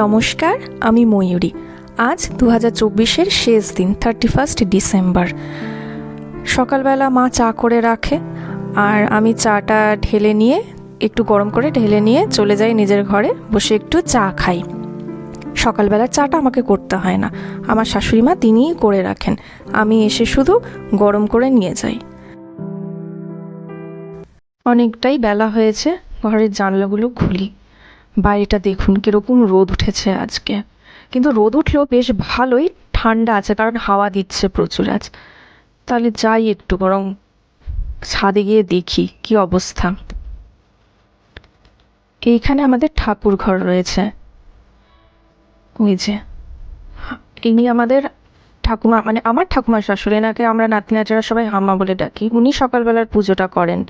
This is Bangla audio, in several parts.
নমস্কার, আমি ময়ূরী। আজ 2024-এর শেষ দিন, 31 ডিসেম্বর। সকালবেলা মা চা করে রাখে, আর আমি চাটা ঢেলে নিয়ে একটু গরম করে ঢেলে নিয়ে চলে যাই নিজের ঘরে, বসে একটু চা খাই। সকালবেলা চাটা আমাকে করতে হয় না, আমার শাশুড়ি মা তিনিই করে রাখেন, আমি এসে শুধু গরম করে নিয়ে যাই। অনেকটাই বেলা হয়েছে, ঘরের জানলাগুলো খুলি। বাইরেটা দেখুন কিরকম রোদ উঠেছে আজকে, কিন্তু রোদ উঠলেও বেশ ভালোই ঠান্ডা আছে, কারণ হাওয়া দিচ্ছে প্রচুর আজ। তাহলে যাই একটু বরং ছাদে গিয়ে দেখি কি অবস্থা। এইখানে আমাদের ঠাকুর ঘর রয়েছে, ওই যে ইনি আমাদের ঠাকুমা, মানে আমার ঠাকুমার শাশুড়ি, এনাকে আমরা নাতি নাতিরা সবাই হাম্মা বলে ডাকি। উনি সকালবেলার পুজোটা করেন।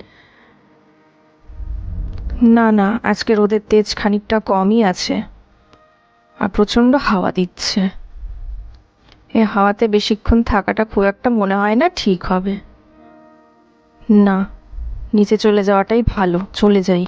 না না, আজকে রোদের তেজ খানিকটা কমই আছে, আর প্রচণ্ড হাওয়া দিচ্ছে। এ হাওয়াতে বেশিক্ষণ থাকাটা খুব একটা মনে হয় না ঠিক হবে। না, নিচে চলে যাওয়াটাই ভালো, চলে যাই।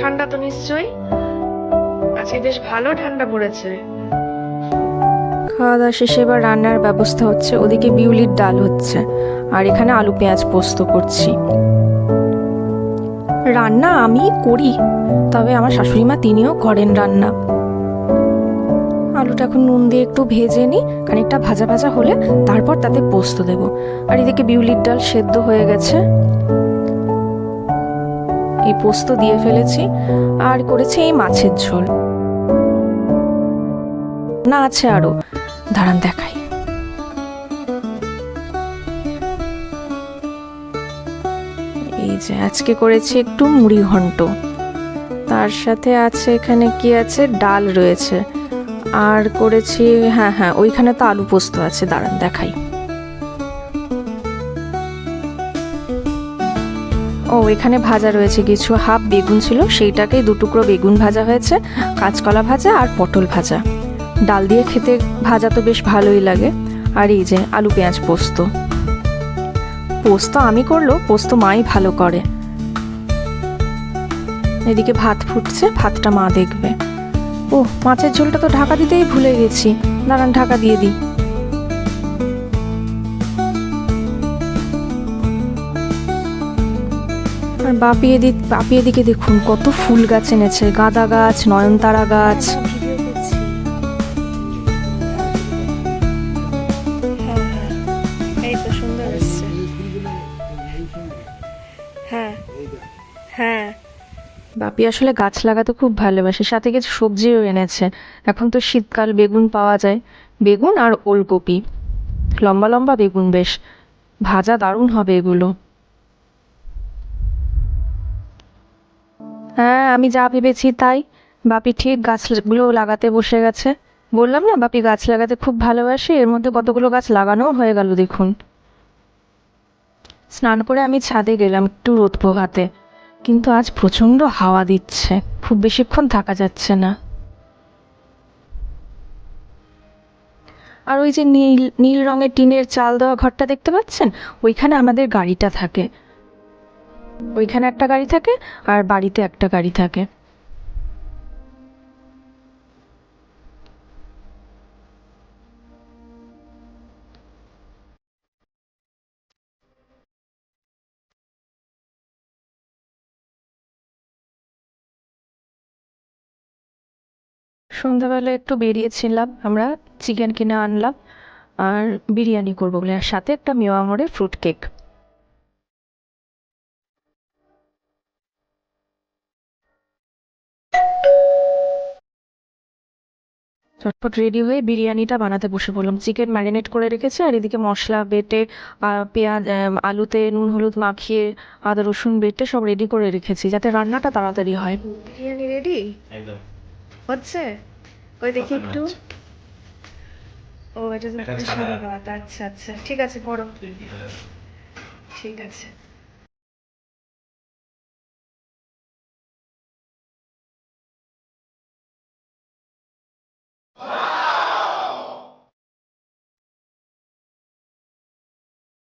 ঠান্ডা তো নিশ্চয়ই, আজকে বেশ ভালো ঠান্ডা পড়েছে। খাওয়া দাওয়া শেষে এবার রান্নার ব্যবস্থা হচ্ছে। ওদিকে বিউলির ডাল হচ্ছে, আর এখানে আলু পেঁয়াজ পোস্ত করছি। রান্না আমি করি, তবে আমার শাশুড়ি মা তিনিও করেন রান্না। আলুটা এখন নুন দিয়ে একটু ভেজে নিই, খানিকটা ভাজা ভাজা হলে তারপর তাতে পোস্ত দেব। আর এদিকে বিউলির ডাল সেদ্ধ হয়ে গেছে, এই পোস্ত দিয়ে ফেলেছি। আর করেছি এই মাছের ঝোল। না আছে আরো, দাঁড়ান দেখাই। এই যে আজকে করেছি একটু মুড়ি ঘন্ট, তার সাথে আছে এখানে কি আছে, ডাল রয়েছে। আর করেছি, হ্যাঁ হ্যাঁ, ওইখানে তো আলু পোস্ত আছে, দাঁড়ান দেখাই। ও, এখানে ভাজা রয়েছে কিছু, হাফ বেগুন ছিল, সেইটাকেই দুটুকরো বেগুন ভাজা হয়েছে, কাঁচকলা ভাজা আর পটল ভাজা। ডাল দিয়ে খেতে ভাজা তো বেশ ভালোই লাগে। আর এই যে আলু পেঁয়াজ পোস্ত। পোস্ত আমি করলেও পোস্ত মাই ভালো করে। এদিকে ভাত ফুটছে, ভাতটা মা দেখবে। ও, মাছের ঝোলটা তো ঢাকা দিতেই ভুলে গেছি, দাঁড়ান ঢাকা দিয়ে দিই। আর বাপি এদিকে দেখুন কত ফুল গাছ এনেছে, গাঁদা গাছ, নয়নতারা গাছ। এই তো সুন্দর এসছে। হ্যাঁ হ্যাঁ, বাপি আসলে গাছ লাগাতে খুব ভালোবাসে, সাথে কিছু সবজিও এনেছে। এখন তো শীতকাল, বেগুন পাওয়া যায়, বেগুন আর ওলকপি, লম্বা লম্বা বেগুন, বেশ ভাজা দারুণ হবে এগুলো। হ্যাঁ, আমি যা ভেবেছি তাই, বাপি ঠিক গাছগুলো লাগাতে বসে গেছে। বললাম না, বাপি গাছ লাগাতে খুব ভালোবাসে, এর মধ্যে কতগুলো গাছ লাগানোও হয়ে গেল দেখুন। স্নান করে আমি ছাদে গেলাম একটু রোদ পোহাতে, কিন্তু আজ প্রচণ্ড হাওয়া দিচ্ছে, খুব বেশিক্ষণ থাকা যাচ্ছে না। আর ওই যে নীল নীল রঙের টিনের চাল দেওয়া ঘরটা দেখতে পাচ্ছেন, ওইখানে আমাদের গাড়িটা থাকে। ওইখানে একটা গাড়ি থাকে, আর বাড়িতে একটা গাড়ি থাকে। সন্ধ্যাবেলা একটু বেরিয়েছিলাম আমরা, চিকেন কিনে আনলাম, আর বিরিয়ানি করবো বলে, আর সাথে একটা মেওয়া মোড়ের ফ্রুট কেক। চটপট রেডি হয়ে বিরিয়ানিটা বানাতে বসে পড়লাম। চিকেন ম্যারিনেট করে রেখেছে, আর এদিকে মশলা বেটে, পেঁয়াজ, আলুতে নুন হলুদ মাখিয়ে, আদা রসুন বেটে সব রেডি করে রেখেছি, যাতে রান্নাটা তাড়াতাড়ি হয়। বিরিয়ানি রেডি একদম হচ্ছে, ওই দেখি একটু। আচ্ছা। ও, এটা এটা তো সাদা। সাদা ভাত, আচ্ছা আচ্ছা, ঠিক আছে করো, ঠিক আছে।